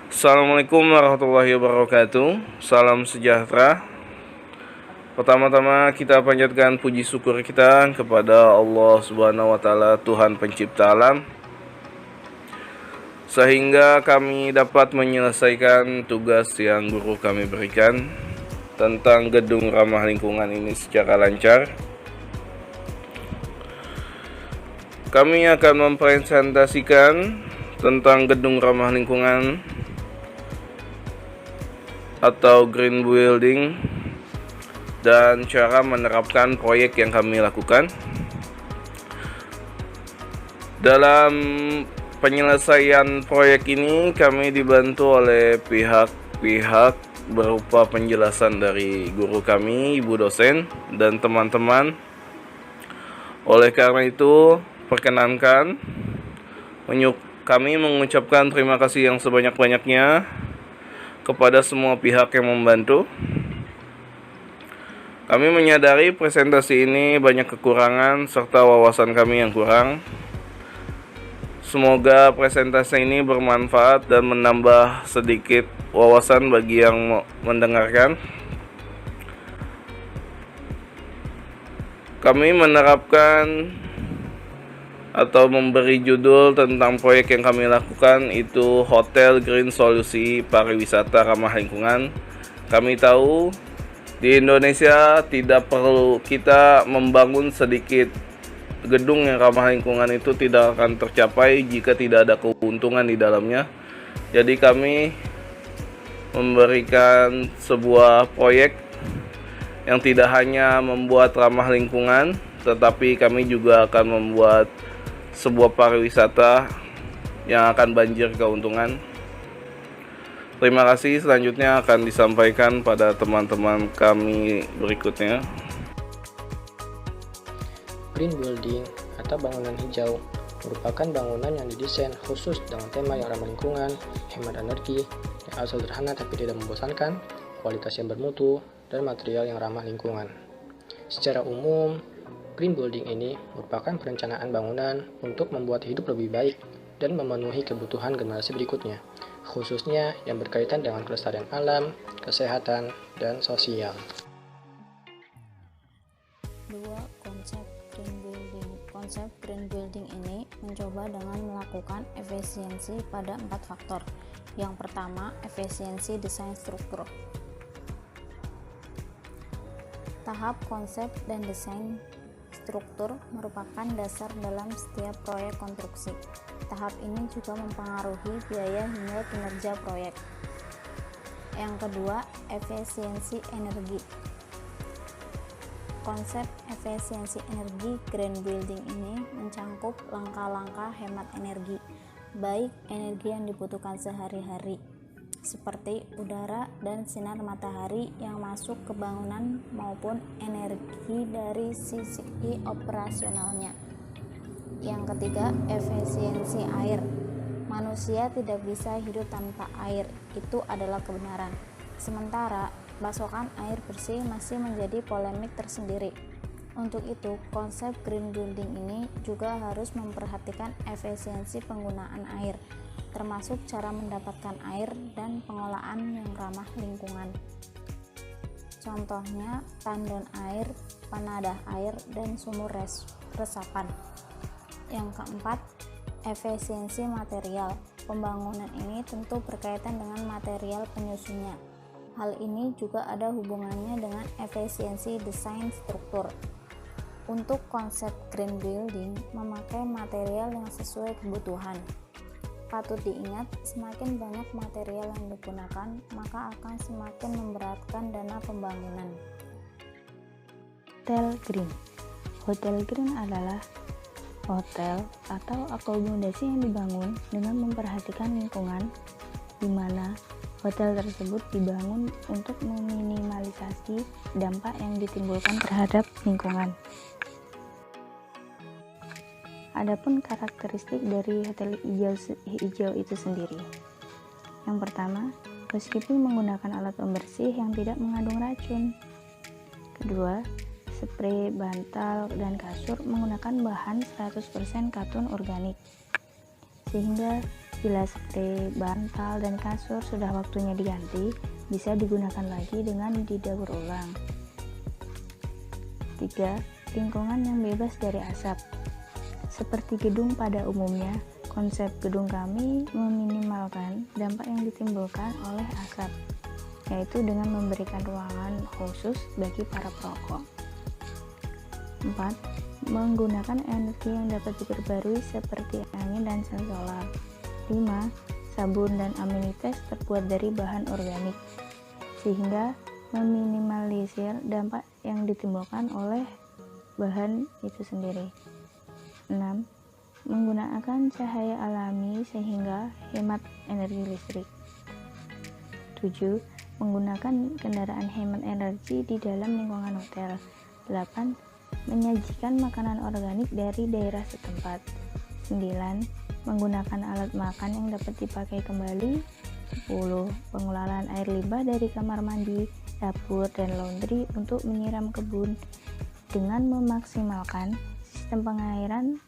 Assalamualaikum warahmatullahi wabarakatuh. Salam sejahtera. Pertama-tama kita panjatkan puji syukur kita kepada Allah Subhanahu wa taala, Tuhan pencipta alam, sehingga kami dapat menyelesaikan tugas yang guru kami berikan tentang gedung ramah lingkungan ini secara lancar. Kami akan mempresentasikan tentang gedung ramah lingkungan atau green building dan cara menerapkan proyek yang kami lakukan. Dalam penyelesaian proyek ini kami dibantu oleh pihak-pihak berupa penjelasan dari guru kami, ibu dosen, dan teman-teman. Oleh karena itu, perkenankan kami mengucapkan terima kasih yang sebanyak-banyaknya kepada semua pihak yang membantu. Kami menyadari presentasi ini banyak kekurangan serta wawasan kami yang kurang. Semoga presentasi ini bermanfaat dan menambah sedikit wawasan bagi yang mendengarkan. Kami menerapkan atau memberi judul tentang proyek yang kami lakukan itu Hotel Green Solusi Pariwisata Ramah Lingkungan. Kami tahu di Indonesia tidak perlu kita membangun sedikit gedung yang ramah lingkungan, itu tidak akan tercapai jika tidak ada keuntungan di dalamnya. Jadi kami memberikan sebuah proyek yang tidak hanya membuat ramah lingkungan, tetapi kami juga akan membuat sebuah pariwisata yang akan banjir keuntungan. Terima kasih. Selanjutnya akan disampaikan pada teman-teman kami berikutnya. Green building atau bangunan hijau merupakan bangunan yang didesain khusus dengan tema yang ramah lingkungan, hemat energi, yang sederhana tapi tidak membosankan, kualitas yang bermutu, dan material yang ramah lingkungan. Secara umum, green building ini merupakan perencanaan bangunan untuk membuat hidup lebih baik dan memenuhi kebutuhan generasi berikutnya, khususnya yang berkaitan dengan kelestarian alam, kesehatan, dan sosial. Konsep green building ini mencoba dengan melakukan efisiensi pada 4 faktor. Yang pertama, efisiensi desain struktur. Tahap konsep dan desain struktur merupakan dasar dalam setiap proyek konstruksi. Tahap ini juga mempengaruhi biaya hingga kinerja proyek. Yang kedua, efisiensi energi. Konsep efisiensi energi green building ini mencangkup langkah-langkah hemat energi, baik energi yang dibutuhkan sehari-hari, seperti udara dan sinar matahari yang masuk ke bangunan maupun energi dari sisi operasionalnya. Yang ketiga, efisiensi air. Manusia tidak bisa hidup tanpa air, itu adalah kebenaran. Sementara pasokan air bersih masih menjadi polemik tersendiri. Untuk itu, konsep green building ini juga harus memperhatikan efisiensi penggunaan air, termasuk cara mendapatkan air dan pengolahan yang ramah lingkungan. Contohnya, tandon air, penadah air, dan sumur resapan. Yang keempat, efisiensi material. Pembangunan ini tentu berkaitan dengan material penyusunnya. Hal ini juga ada hubungannya dengan efisiensi desain struktur. Untuk konsep green building memakai material yang sesuai kebutuhan. Patut diingat, semakin banyak material yang digunakan, maka akan semakin memberatkan dana pembangunan. Hotel green. Hotel green adalah hotel atau akomodasi yang dibangun dengan memperhatikan lingkungan, di mana hotel tersebut dibangun untuk meminimalisasi dampak yang ditimbulkan terhadap lingkungan. Adapun karakteristik dari hotel hijau itu sendiri. Yang pertama, meskipun menggunakan alat pembersih yang tidak mengandung racun. Kedua, spray, bantal, dan kasur menggunakan bahan 100% katun organik. sehingga bila spray, bantal, dan kasur sudah waktunya diganti, bisa digunakan lagi dengan didaur ulang. 3. Lingkungan yang bebas dari asap. Seperti gedung pada umumnya, konsep gedung kami meminimalkan dampak yang ditimbulkan oleh asap, yaitu dengan memberikan ruangan khusus bagi para perokok. 4. Menggunakan energi yang dapat diperbarui seperti angin dan sel solar. 5. Sabun dan amenities terbuat dari bahan organik, sehingga meminimalisir dampak yang ditimbulkan oleh bahan itu sendiri. 6. Menggunakan cahaya alami sehingga hemat energi listrik. 7. Menggunakan kendaraan hemat energi di dalam lingkungan hotel. 8. Menyajikan makanan organik dari daerah setempat. 9. Menggunakan alat makan yang dapat dipakai kembali. 10. Pengelolaan air limbah dari kamar mandi, dapur, dan laundry untuk menyiram kebun dengan memaksimalkan sistem pengairan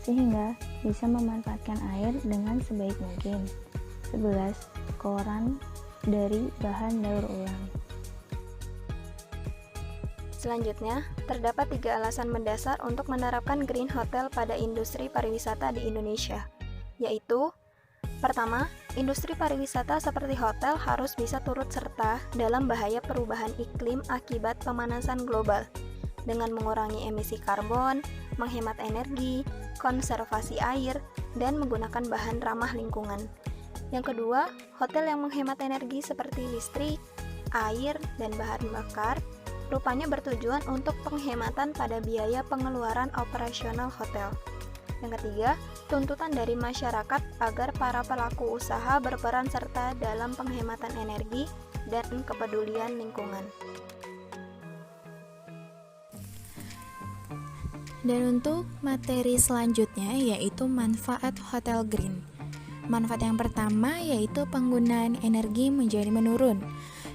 sehingga bisa memanfaatkan air dengan sebaik mungkin. 11. Koran dari bahan daur ulang. Selanjutnya, terdapat 3 alasan mendasar untuk menerapkan Green Hotel pada industri pariwisata di Indonesia, yaitu: pertama, industri pariwisata seperti hotel harus bisa turut serta dalam bahaya perubahan iklim akibat pemanasan global dengan mengurangi emisi karbon, menghemat energi, konservasi air, dan menggunakan bahan ramah lingkungan. Yang kedua, hotel yang menghemat energi seperti listrik, air, dan bahan bakar rupanya bertujuan untuk penghematan pada biaya pengeluaran operasional hotel. Yang ketiga, tuntutan dari masyarakat agar para pelaku usaha berperan serta dalam penghematan energi dan kepedulian lingkungan. Dan untuk materi selanjutnya yaitu manfaat Hotel Green. Manfaat yang pertama yaitu penggunaan energi menjadi menurun.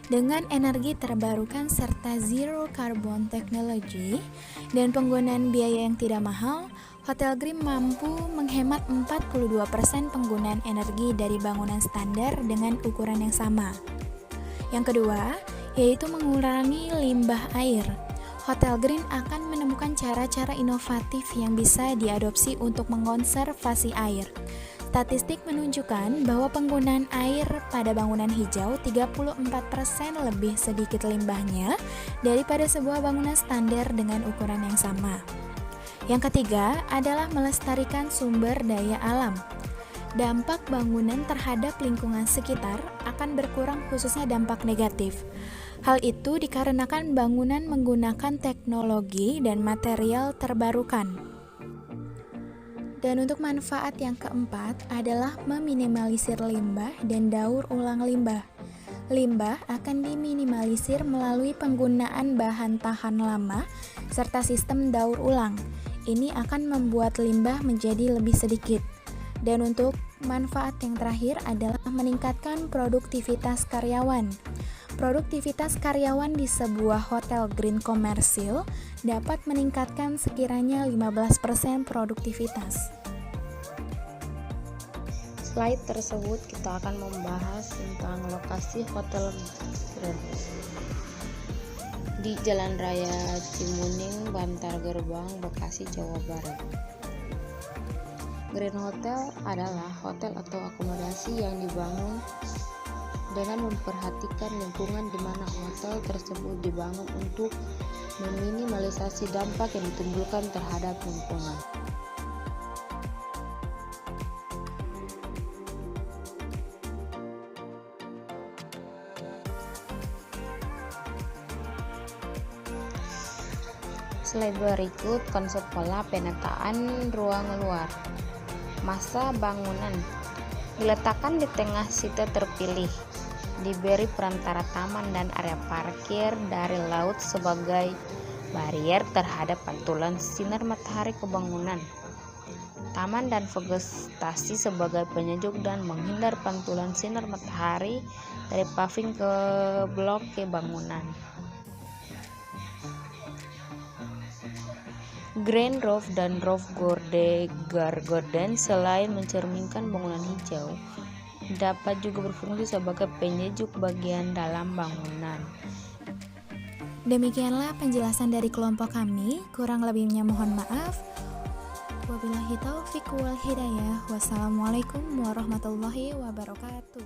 Dengan energi terbarukan serta zero carbon technology dan penggunaan biaya yang tidak mahal, Hotel Green mampu menghemat 42% penggunaan energi dari bangunan standar dengan ukuran yang sama. Yang kedua, yaitu mengurangi limbah air. Hotel Green akan menemukan cara-cara inovatif yang bisa diadopsi untuk mengonservasi air. Statistik menunjukkan bahwa penggunaan air pada bangunan hijau 34% lebih sedikit limbahnya daripada sebuah bangunan standar dengan ukuran yang sama. Yang ketiga adalah melestarikan sumber daya alam. Dampak bangunan terhadap lingkungan sekitar akan berkurang, khususnya dampak negatif. Hal itu dikarenakan bangunan menggunakan teknologi dan material terbarukan. Dan untuk manfaat yang keempat adalah meminimalisir limbah dan daur ulang limbah. Limbah akan diminimalisir melalui penggunaan bahan tahan lama serta sistem daur ulang. Ini akan membuat limbah menjadi lebih sedikit. Dan untuk manfaat yang terakhir adalah meningkatkan produktivitas karyawan. Produktivitas karyawan di sebuah hotel green komersil dapat meningkatkan sekiranya 15% produktivitas. Slide tersebut kita akan membahas tentang lokasi Hotel Green di Jalan Raya Cimuning, Bantar Gebang, Bekasi, Jawa Barat. Green Hotel adalah hotel atau akomodasi yang dibangun dengan memperhatikan lingkungan di mana hotel tersebut dibangun untuk meminimalisasi dampak yang ditimbulkan terhadap lingkungan. Slide berikut konsep pola penataan ruang luar. Masa bangunan diletakkan di tengah site terpilih, diberi perantara taman dan area parkir dari laut sebagai barier terhadap pantulan sinar matahari ke bangunan. Taman dan vegetasi sebagai penyejuk dan menghindar pantulan sinar matahari dari paving ke blok ke bangunan. Green Roof dan Roof Garden selain mencerminkan bangunan hijau, dapat juga berfungsi sebagai penyejuk bagian dalam bangunan. Demikianlah penjelasan dari kelompok kami, kurang lebihnya mohon maaf. Wabillahi taufiq wal hidayah. Wassalamualaikum warahmatullahi wabarakatuh.